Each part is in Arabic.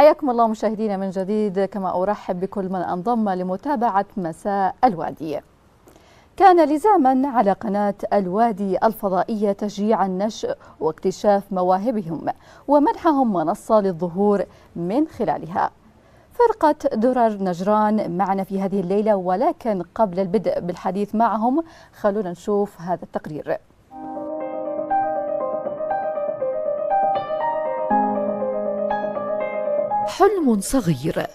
حياكم الله مشاهدينا من جديد، كما أرحب بكل من انضم لمتابعة مساء الوادي. كان لزاما على قناة الوادي الفضائية تشجيع النشء واكتشاف مواهبهم ومنحهم منصة للظهور من خلالها. فرقة درر نجران معنا في هذه الليلة، ولكن قبل البدء بالحديث معهم خلونا نشوف هذا التقرير. حلم صغير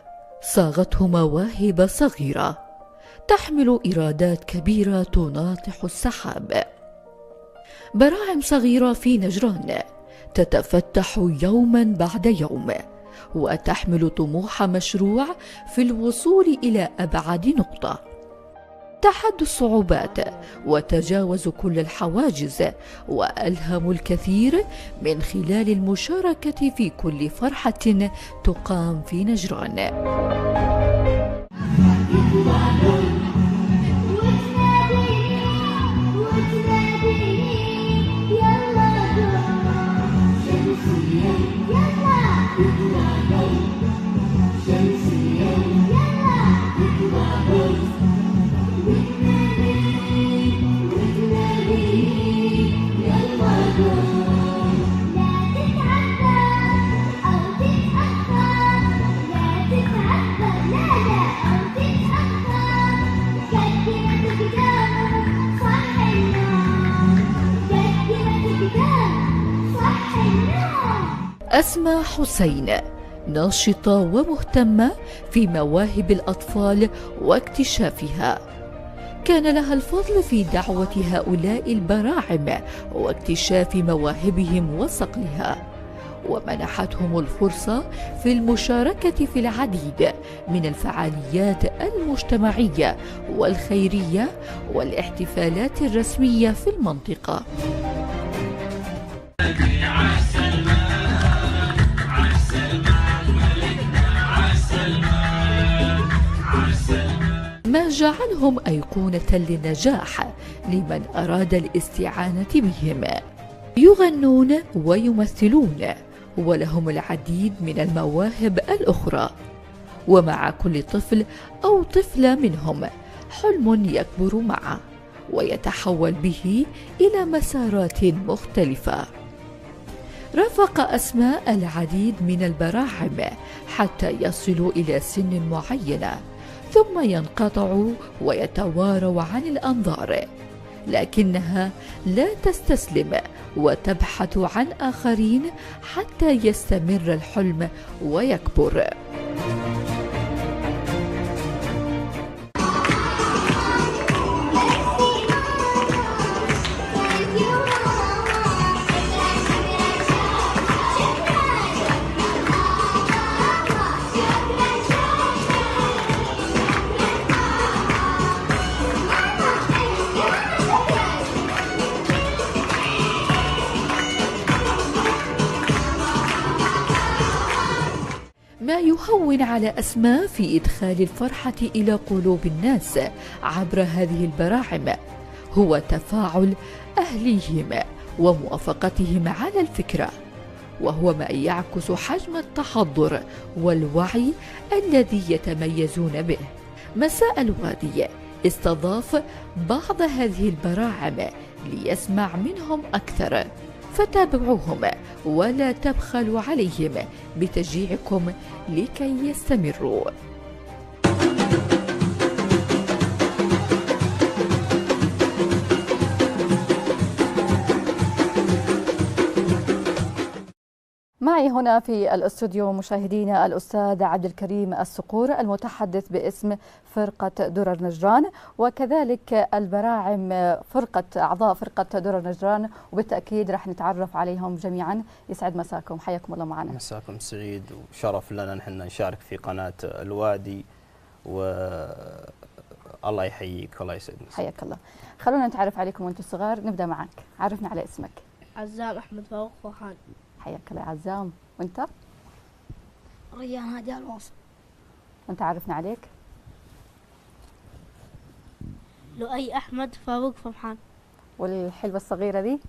صاغته مواهب صغيرة تحمل إرادات كبيرة تناطح السحاب. براعم صغيرة في نجران تتفتح يوما بعد يوم وتحمل طموح مشروع في الوصول إلى أبعد نقطة. تحدوا الصعوبات وتجاوزوا كل الحواجز وألهموا الكثير من خلال المشاركة في كل فرحة تقام في نجران. أسماء حسين ناشطة ومهتمة في مواهب الأطفال واكتشافها. كان لها الفضل في دعوة هؤلاء البراعم واكتشاف مواهبهم وصقلها، ومنحتهم الفرصة في المشاركة في العديد من الفعاليات المجتمعية والخيرية والاحتفالات الرسمية في المنطقة. ما جعلهم أيقونة للنجاح لمن أراد الاستعانة بهم. يغنون ويمثلون ولهم العديد من المواهب الأخرى، ومع كل طفل أو طفلة منهم حلم يكبر معه ويتحول به إلى مسارات مختلفة. رافق أسماء العديد من البراعم حتى يصلوا إلى سن معينة، ثم ينقطعوا ويتواروا عن الأنظار، لكنها لا تستسلم وتبحث عن آخرين حتى يستمر الحلم ويكبر. ما يهون على أسماء في إدخال الفرحة إلى قلوب الناس عبر هذه البراعم هو تفاعل أهليهم وموافقتهم على الفكرة، وهو ما يعكس حجم التحضر والوعي الذي يتميزون به. مساء الوادي استضاف بعض هذه البراعم ليسمع منهم أكثر، فتابعوهم ولا تبخلوا عليهم بتشجيعكم لكي يستمروا. معي هنا في الاستوديو مشاهدينا الأستاذ عبد الكريم الصقور المتحدث باسم فرقة درر نجران، وكذلك البراعم أعضاء فرقة درر نجران، وبالتأكيد راح نتعرف عليهم جميعا. يسعد مساكم، حياكم الله معنا. مساكم سعيد، وشرف لنا نحن نشارك في قناة الوادي، والله يحييك. الله يسعدك. حياك الله. خلونا نتعرف عليكم وانتم صغار. نبدأ معك، عرفنا على اسمك. عزام أحمد فاروق فرحان. حياك الله يا عزام. وانت؟ ريان هادي الواصل. وانت عرفنا عليك؟ لؤي أحمد فاروق فرحان. والحلوة الصغيرة دي؟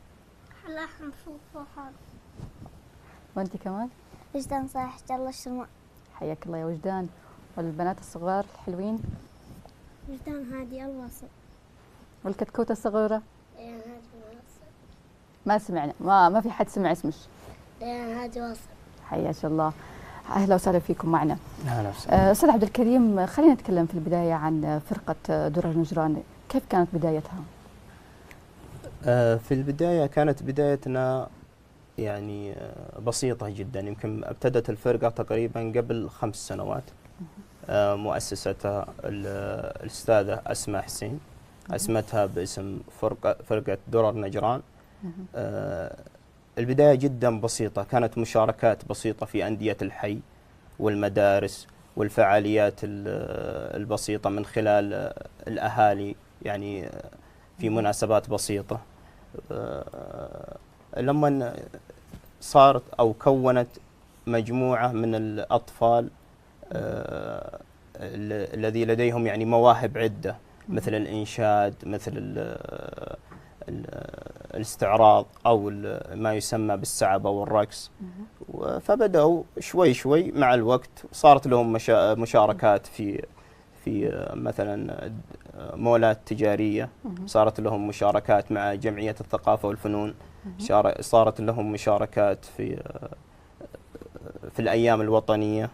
حلا أحمد فاروق فرحان. وانت كمان؟ وجدان صالح جل الشرماء. حياك الله يا وجدان. والبنات الصغار الحلوين؟ وجدان هادي الواصل. والكتكوتة الصغيرة؟ ديان هادي واصل. ما سمعنا، ما في حد سمع اسمش. ديان هادي واصل. حياك الله، أهلا وسهلا فيكم معنا. أهلا وسهلا. أستاذ عبد الكريم، خلينا نتكلم في البداية عن فرقة درر نجران، كيف كانت بدايتها؟ في البداية كانت بدايتنا يعني بسيطة جدا. يمكن ابتدت الفرقة تقريبا قبل 5 سنوات. مؤسستها الأستاذة أسماء حسين، أسمتها باسم فرقة درر نجران. البداية جدا بسيطة، كانت مشاركات بسيطة في أندية الحي والمدارس والفعاليات البسيطة من خلال الأهالي، يعني في مناسبات بسيطة. لما صارت أو كونت مجموعة من الأطفال الذي لديهم يعني مواهب عدة، مثل الإنشاد، مثل الاستعراض أو ما يسمى بالسعبة والرقص. فبدأوا شوي شوي مع الوقت، صارت لهم مشاركات في مثلا مولات تجارية، صارت لهم مشاركات مع جمعية الثقافة والفنون، صارت لهم مشاركات في الأيام الوطنية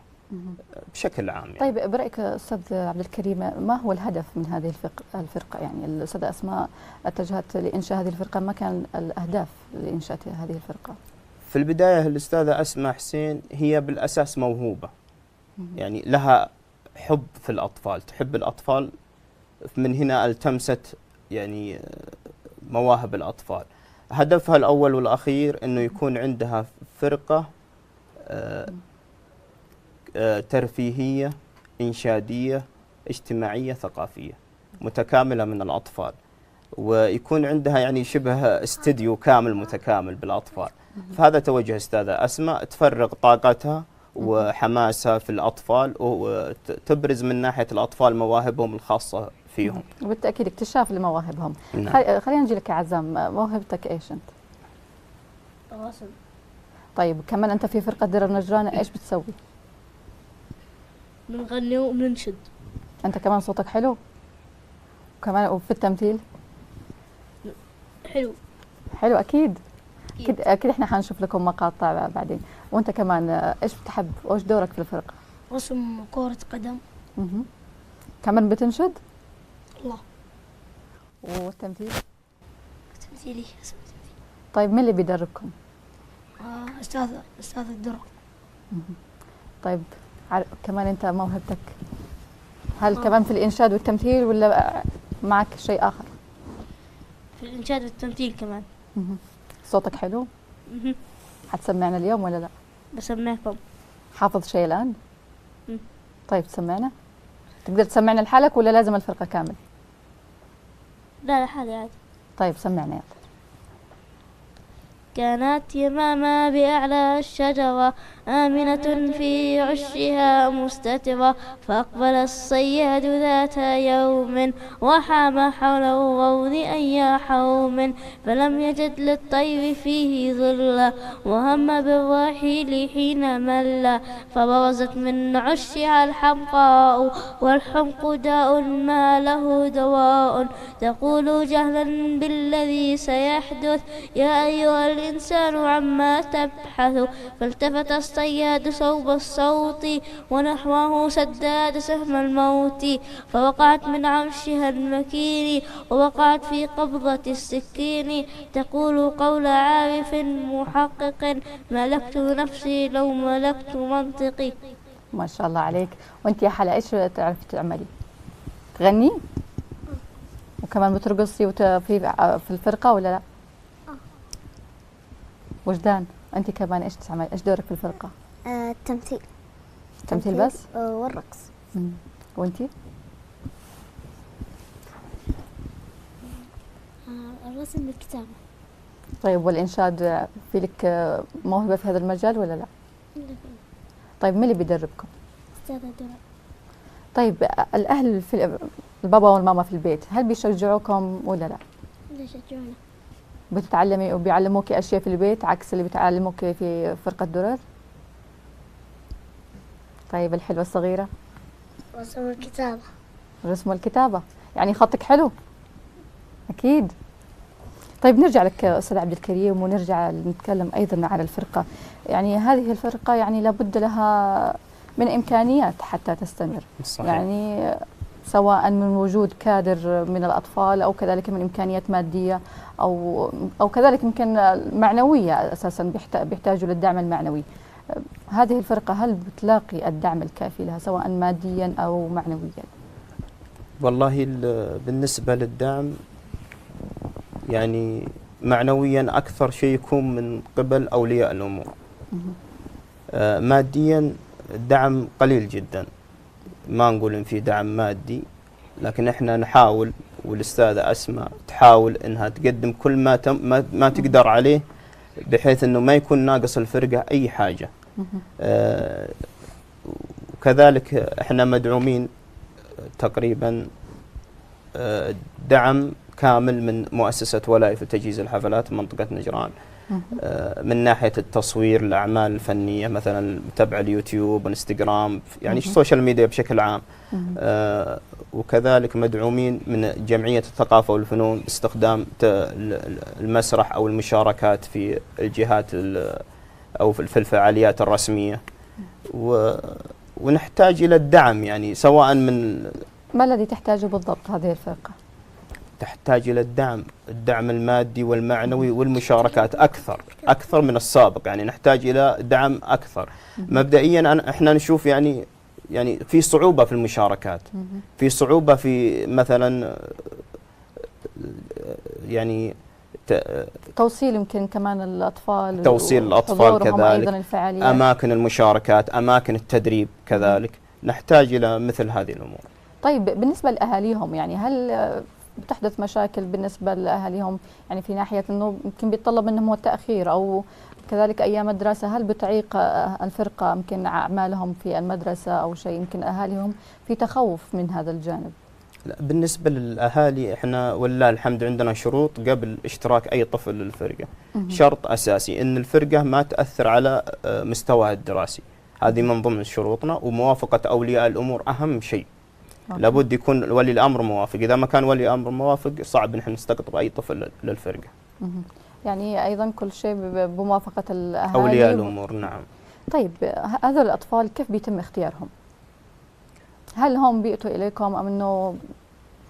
بشكل عام يعني. طيب برأيك أستاذ عبد الكريم، ما هو الهدف من هذه الفرقة؟ يعني الأستاذة أسماء اتجهت لإنشاء هذه الفرقة، ما كان الأهداف لإنشاء هذه الفرقة؟ في البداية الأستاذة أسماء حسين هي بالأساس موهوبة، يعني لها حب في الأطفال، تحب الأطفال، من هنا التمست يعني مواهب الأطفال. هدفها الأول والأخير أنه يكون عندها فرقة ترفيهية إنشادية اجتماعية ثقافية متكاملة من الأطفال، ويكون عندها يعني شبه استديو كامل متكامل بالأطفال. فهذا توجه أستاذة أسماء، تفرغ طاقتها وحماسها في الأطفال وتبرز من ناحية الأطفال مواهبهم الخاصة فيهم. وبالتأكيد اكتشاف لمواهبهم. نعم. خلينا نجي لك يا عزام، موهبتك ايش انت؟ الرسم. طيب كمان انت في فرقة درر نجران ايش بتسوي؟ بنغني وبننشد. انت كمان صوتك حلو؟ وكمان وفي التمثيل؟ حلو. حلو اكيد. اكيد احنا حنشوف لكم مقاطع بعدين. وانت كمان ايش بتحب وايش دورك في الفرقة؟ رسم كرة قدم. كمان بتنشد؟ الله. والتمثيل؟ تمثيلي. طيب مين اللي بيدربكم؟ أستاذ الدرة. طيب كمان انت موهبتك هل كمان في الإنشاد والتمثيل ولا معك شيء آخر؟ في الإنشاد والتمثيل كمان. صوتك حلو؟ حتسمعنا اليوم ولا لا؟ بسمعكم. حافظ شيء الآن؟ طيب تسمعنا؟ تقدر تسمعنا لحالك ولا لازم الفرقة كامل؟ لا لحالي عادي. طيب سمعنا يلا. كانت يمامة بأعلى الشجرة آمنة في عشها مستترة، فأقبل الصياد ذات يوم وحام حول الروض أي حوم، فلم يجد للطير فيه ظلا وهم بالرحيل حين مل، فبرزت من عشها الحمقاء والحمق داء ما له دواء، تقول جهلا بالذي سيحدث يا أيها الإنسان عما تبحث، فالتفت الصياد صوب الصوت ونحوه سداد سهم الموت، فوقعت من عرشها المكين ووقعت في قبضة السكين، تقول قول عارف محقق ملكت نفسي لو ملكت منطقي. ما شاء الله عليك. وانت يا حلا ايش تعرفي تعملي؟ تغني؟ وكمان بترقصي في الفرقة ولا لا؟ وجدان انت كمان ايش تعملي؟ ايش دورك في الفرقة؟ التمثيل. تمثيل بس؟ والرقص. وانتي؟ الرسم والكتابة. طيب والإنشاد في لك موهبة في هذا المجال ولا لا؟ طيب مين اللي بيدربكم؟ أستاذة درة. طيب الأهل البابا والماما في البيت هل بيشجعوكم ولا لا؟ يشجعونا. بتتعلمي وبيعلموكي أشياء في البيت عكس اللي بيتعلموكي في فرقة درر؟ طيب الحلوة الصغيرة؟ رسم الكتابة. الرسم والكتابة، يعني خطك حلو أكيد. طيب نرجع لك أستاذ عبد الكريم ونرجع نتكلم أيضا على الفرقة. يعني هذه الفرقة يعني لابد لها من إمكانيات حتى تستمر. صحيح. يعني سواء من وجود كادر من الأطفال أو كذلك من إمكانيات مادية أو كذلك يمكن معنوية، أساسا بيحتاجوا للدعم المعنوي. هذه الفرقة هل بتلاقي الدعم الكافي لها سواء ماديا أو معنويا؟ والله بالنسبة للدعم يعني معنويا أكثر شيء يكون من قبل أولياء الأمور. ماديا الدعم قليل جدا، ما نقول إن في دعم مادي، لكن إحنا نحاول، والأستاذة أسماء تحاول إنها تقدم كل ما تقدر عليه، بحيث إنه ما يكون ناقص الفرقة أي حاجة. وكذلك إحنا مدعومين تقريبا دعم كامل من مؤسسة ولاية وتجهيز الحفلات منطقة نجران، من ناحية التصوير، الأعمال الفنية مثلا تبع اليوتيوب والإنستغرام، يعني السوشيال ميديا بشكل عام. وكذلك مدعومين من جمعية الثقافة والفنون باستخدام المسرح أو المشاركات في الجهات أو في الفعاليات الرسمية. ونحتاج إلى الدعم، يعني سواء من ما الذي تحتاجه بالضبط هذه الفرقة؟ تحتاج إلى الدعم المادي والمعنوي والمشاركات أكثر من السابق، يعني نحتاج إلى دعم أكثر. مبدئيا احنا نشوف يعني في صعوبة في المشاركات، في صعوبة في مثلا يعني توصيل يمكن كمان الأطفال، كذلك أيضا الفعاليات، أماكن المشاركات، أماكن التدريب كذلك. نحتاج إلى مثل هذه الأمور. طيب بالنسبة لأهاليهم، يعني هل بتحدث مشاكل بالنسبة لأهاليهم، يعني في ناحية أنه يمكن بيتطلب منهم التأخير أو كذلك أيام الدراسة، هل بتعيق الفرقة يمكن أعمالهم في المدرسة أو شيء؟ يمكن أهاليهم في تخوف من هذا الجانب. لا، بالنسبة للأهالي احنا ولله الحمد عندنا شروط قبل اشتراك أي طفل للفرقة. شرط أساسي أن الفرقة ما تأثر على مستواه الدراسي، هذه من ضمن شروطنا. وموافقة أولياء الأمور أهم شيء. لابد يكون ولي الأمر موافق، إذا ما كان ولي الأمر موافق صعب نحن نستقطب أي طفل للفرقة. يعني أيضا كل شيء بموافقة الأهالي، أولياء الأمور. نعم. طيب هذول الأطفال كيف بيتم اختيارهم؟ هل هم بيأتوا إليكم أم أنه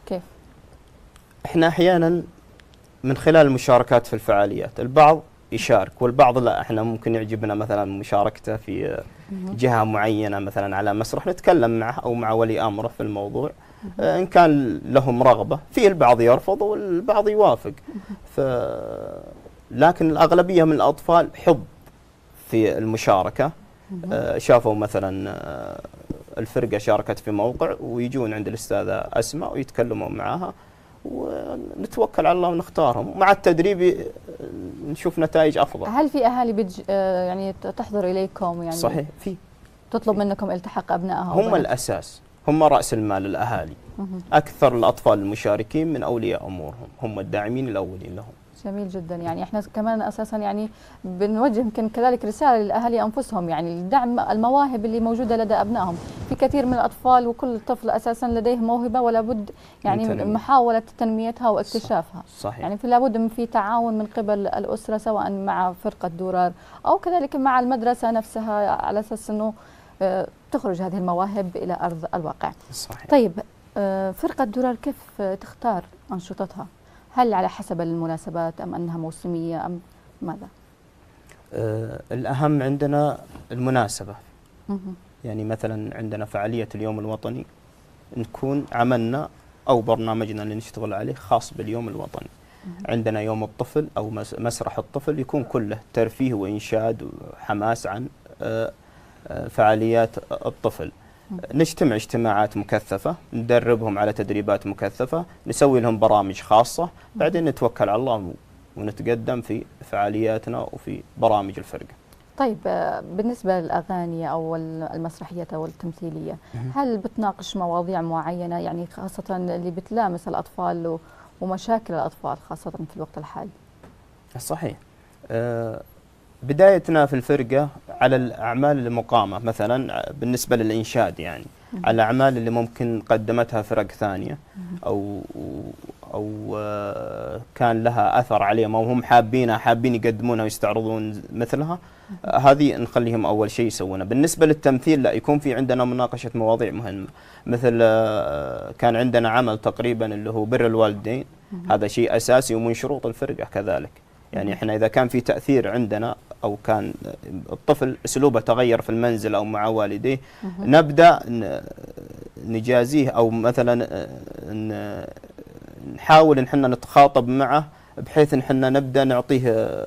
كيف؟ إحنا أحيانا من خلال المشاركات في الفعاليات، البعض يشارك والبعض لا. إحنا ممكن يعجبنا مثلا مشاركته في جهة معينة مثلا على مسرح، نتكلم معه أو مع ولي أمره في الموضوع. إن كان لهم رغبة فيه، البعض يرفض والبعض يوافق. لكن الأغلبية من الأطفال حب في المشاركة. شافوا مثلا الفرقة شاركت في موقع ويجون عند الأستاذة أسماء ويتكلموا معها، ونتوكل على الله ونختارهم. مع التدريب نشوف نتائج أفضل. هل في أهالي يعني تحضر إليكم؟ يعني صحيح، في تطلب منكم التحاق أبنائها؟ هم الأساس، هم رأس المال الأهالي. أكثر الأطفال المشاركين من أولياء أمورهم، هم الداعمين الأولين لهم. جميل جدا. يعني احنا كمان اساسا يعني بنوجه يمكن كذلك رساله للاهالي انفسهم، يعني لدعم المواهب اللي موجوده لدى ابنائهم. في كثير من الاطفال وكل طفل اساسا لديه موهبه ولا بد يعني محاوله تنميتها واكتشافها. صحيح. يعني لابد من في تعاون من قبل الاسره، سواء مع فرقه درار او كذلك مع المدرسه نفسها، على اساس انه تخرج هذه المواهب الى ارض الواقع. صحيح. طيب فرقه درار كيف تختار انشطتها؟ هل على حسب المناسبات أم أنها موسمية أم ماذا؟ الأهم عندنا المناسبة. يعني مثلا عندنا فعالية اليوم الوطني، نكون عملنا أو برنامجنا اللي نشتغل عليه خاص باليوم الوطني. عندنا يوم الطفل أو مسرح الطفل، يكون كله ترفيه وإنشاد وحماس عن فعاليات الطفل. نجتمع اجتماعات مكثفة، ندربهم على تدريبات مكثفة، نسوي لهم برامج خاصة، بعدين نتوكل على الله ونتقدم في فعالياتنا وفي برامج الفرقة. طيب بالنسبة للأغاني أو المسرحية أو التمثيلية، هل بتناقش مواضيع معينة، يعني خاصة اللي بتلامس الأطفال ومشاكل الأطفال خاصة في الوقت الحالي؟ صحيح. بدايتنا في الفرقة على الأعمال المقامة، مثلا بالنسبة للإنشاد يعني على الأعمال اللي ممكن قدمتها فرق ثانية أو كان لها أثر عليهم أو هم حابين يقدمونها ويستعرضون مثلها، هذه نخليهم أول شيء يسوونها. بالنسبة للتمثيل لا، يكون في عندنا مناقشة مواضيع مهمة، مثل كان عندنا عمل تقريبا اللي هو بر الوالدين، هذا شيء أساسي ومن شروط الفرقة كذلك. يعني احنا إذا كان في تأثير عندنا أو كان الطفل أسلوبه تغير في المنزل أو مع والديه، نبدأ نجازيه أو مثلا نحاول إن احنا نتخاطب معه بحيث إن احنا نبدأ نعطيه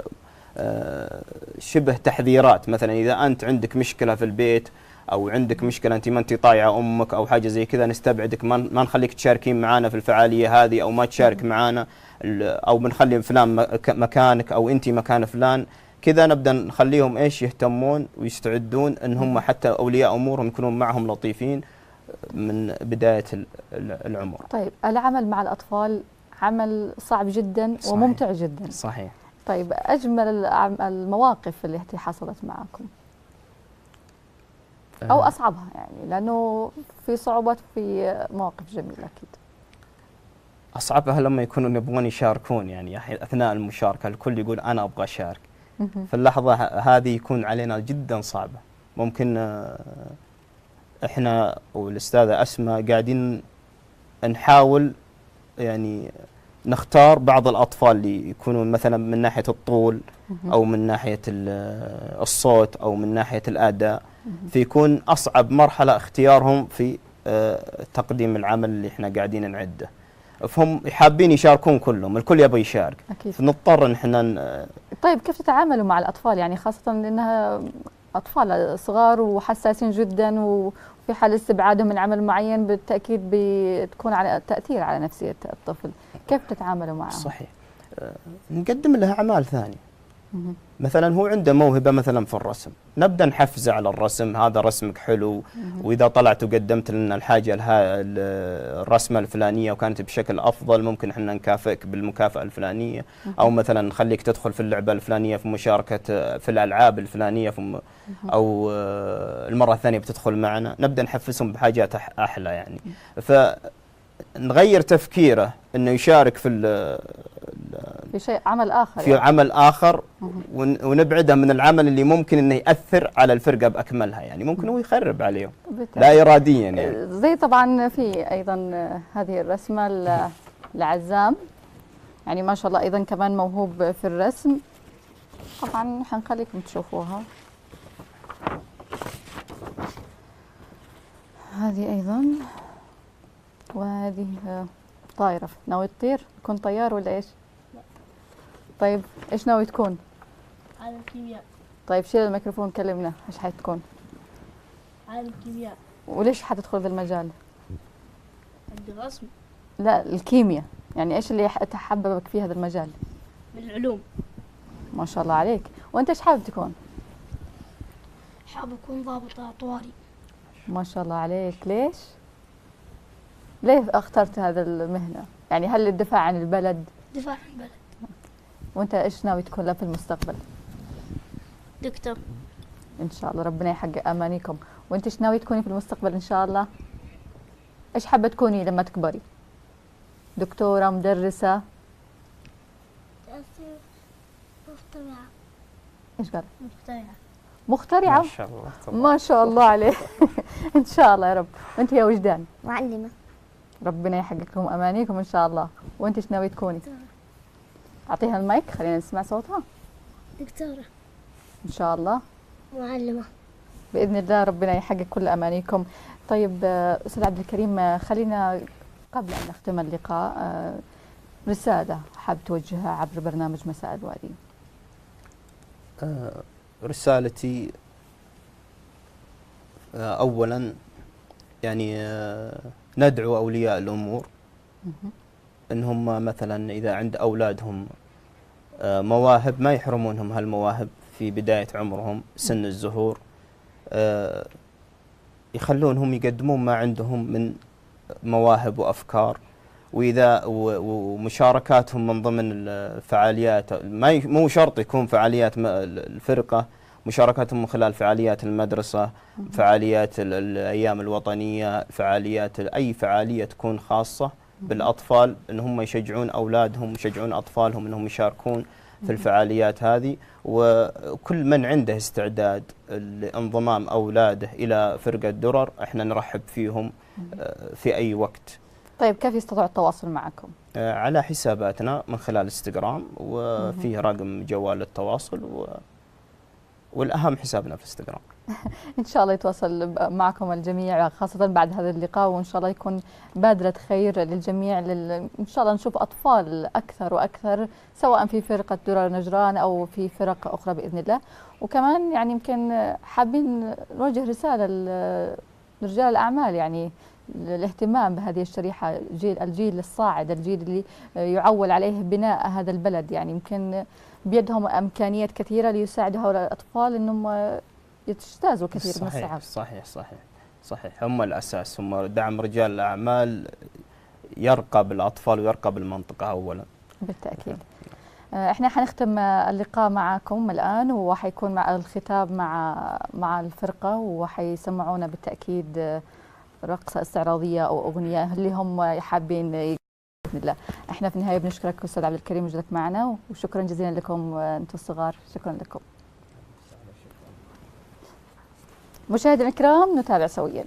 شبه تحذيرات. مثلا إذا أنت عندك مشكلة في البيت أو عندك مشكلة أنت ما أنت طايعة أمك أو حاجة زي كذا، نستبعدك، ما نخليك تشاركين معانا في الفعالية هذه أو ما تشارك معانا، أو بنخلي فلان مكانك أو أنت مكان فلان. كذا نبدأ نخليهم إيش يهتمون ويستعدون إن هم حتى أولياء أمورهم يكونون معهم لطيفين من بداية العمر. طيب العمل مع الأطفال عمل صعب جدا صحيح. وممتع جدا. صحيح. طيب أجمل المواقف اللي حصلت معكم أو أصعبها، يعني لأنه في صعوبات في مواقف جميلة أكيد. أصعبها لما يكونوا يبغون يشاركون، يعني أثناء المشاركة الكل يقول أنا أبغى أشارك، في اللحظة هذه يكون علينا جدا صعبة. ممكن إحنا والأستاذة أسماء قاعدين نحاول يعني نختار بعض الأطفال اللي يكونون مثلا من ناحية الطول أو من ناحية الصوت أو من ناحية الأداء، فيكون أصعب مرحلة اختيارهم في تقديم العمل اللي احنا قاعدين نعده. فهم حابين يشاركون كلهم، الكل يبغى يشارك، أكيد. فنضطر ان احنا طيب كيف تتعاملوا مع الأطفال، يعني خاصة لأنها أطفال صغار وحساسين جدا، وفي حال استبعادهم من عمل معين بالتأكيد بتكون على تأثير على نفسية الطفل، كيف تتعاملوا معهم؟ صحيح. نقدم له أعمال ثانية. مثلا هو عنده موهبة مثلا في الرسم، نبدأ نحفزه على الرسم، هذا رسمك حلو، وإذا طلعت وقدمت لنا الحاجة الرسمة الفلانية وكانت بشكل أفضل ممكن احنا نكافئك بالمكافأة الفلانية، أو مثلا نخليك تدخل في اللعبة الفلانية في مشاركة في الألعاب الفلانية أو المرة الثانية بتدخل معنا، نبدأ نحفزهم بحاجات أحلى يعني. فنغير تفكيره إنه يشارك في شيء عمل آخر، في عمل آخر، ونبعده من العمل اللي ممكن انه يأثر على الفرقة بأكملها، يعني ممكن هو يخرب عليهم لا إراديا يعني. زي طبعا في أيضا هذه الرسمة لعزام، يعني ما شاء الله أيضا كمان موهوب في الرسم، طبعا حنخليكم تشوفوها. هذه أيضا، وهذه طائرة، ناوي تطير تكون طيار ولا إيش؟ طيب ايش ناوي تكون؟ عالم كيمياء. طيب شيل الميكروفون كلمنا، ايش حتكون؟ عالم كيمياء. وليش حتدخل في المجال؟ عندي رسم. لا الكيمياء، يعني ايش اللي تحببك في هذا المجال؟ من العلوم. ما شاء الله عليك. وانت ايش حابب تكون؟ حابب أكون ضابط طوارئ. ما شاء الله عليك. ليش؟ ليه اخترت هذا المهنة؟ يعني هل للدفاع عن البلد؟ دفاع عن البلد. وانت ايش ناوي تكون له في المستقبل؟ دكتور. ان شاء الله ربنا يحقق امانيكم. وانت ايش ناوي تكوني في المستقبل ان شاء الله؟ ايش حابه تكوني لما تكبري؟ دكتورة، مدرسة؟ مخترعة. ايش قال؟ مخترعة. مخترعة؟ ما شاء الله. ما شاء الله عليه. ان شاء الله يا رب. وانت يا وجدان؟ معلمة. ربنا يحقق لكم امانيكم ان شاء الله. وانت ايش ناوي تكوني؟ اعطيها المايك خلينا نسمع صوتها. دكتورة. ان شاء الله. معلمة. باذن الله ربنا يحقق كل امانيكم. طيب استاذ عبد الكريم، خلينا قبل ان نختم اللقاء رسالة حاب توجهها عبر برنامج مساء الوادي. رسالتي اولا يعني ندعو اولياء الامور انهم مثلا اذا عند اولادهم مواهب ما يحرمونهم هالمواهب في بداية عمرهم سن الزهور، يخلونهم يقدمون ما عندهم من مواهب وأفكار ومشاركاتهم من ضمن الفعاليات، مو شرط يكون فعاليات الفرقة، مشاركاتهم من خلال فعاليات المدرسة، فعاليات الأيام الوطنية، فعاليات أي فعالية تكون خاصة بالأطفال، إن هم يشجعون أولادهم، يشجعون أطفالهم إنهم يشاركون في الفعاليات هذه. وكل من عنده استعداد لانضمام أولاده إلى فرقة درر احنا نرحب فيهم في أي وقت. طيب كيف يستطيع التواصل معكم؟ على حساباتنا من خلال انستغرام، وفيه رقم جوال للتواصل، والأهم حسابنا في انستغرام. إن شاء الله يتواصل معكم الجميع خاصة بعد هذا اللقاء، وإن شاء الله يكون بادرة خير للجميع. إن شاء الله نشوف أطفال أكثر وأكثر، سواء في فرقة درر نجران أو في فرق أخرى بإذن الله. وكمان يعني يمكن حابين نوجه رسالة لرجال الأعمال، يعني الاهتمام بهذه الشريحة، الجيل الصاعد، الجيل اللي يعول عليه بناء هذا البلد. يعني يمكن بيدهم إمكانيات كثيرة ليساعدوا هؤلاء الأطفال أنهم يجتازوا كثير من الصعاب. صحيح هم الأساس، هم دعم رجال الأعمال يرقى بالأطفال ويرقى بالمنطقة أولا. بالتأكيد. احنا حنختم اللقاء معكم الآن، وحيكون مع الختام مع الفرقة، وحيسمعونا بالتأكيد رقصة استعراضية أو أغنية اللي هم حابين بإذن الله. احنا في النهاية بنشكرك أستاذ عبد الكريم وجودك معنا، وشكرا جزيلا لكم أنتم الصغار، شكرا لكم. مشاهدينا الكرام نتابع سويا.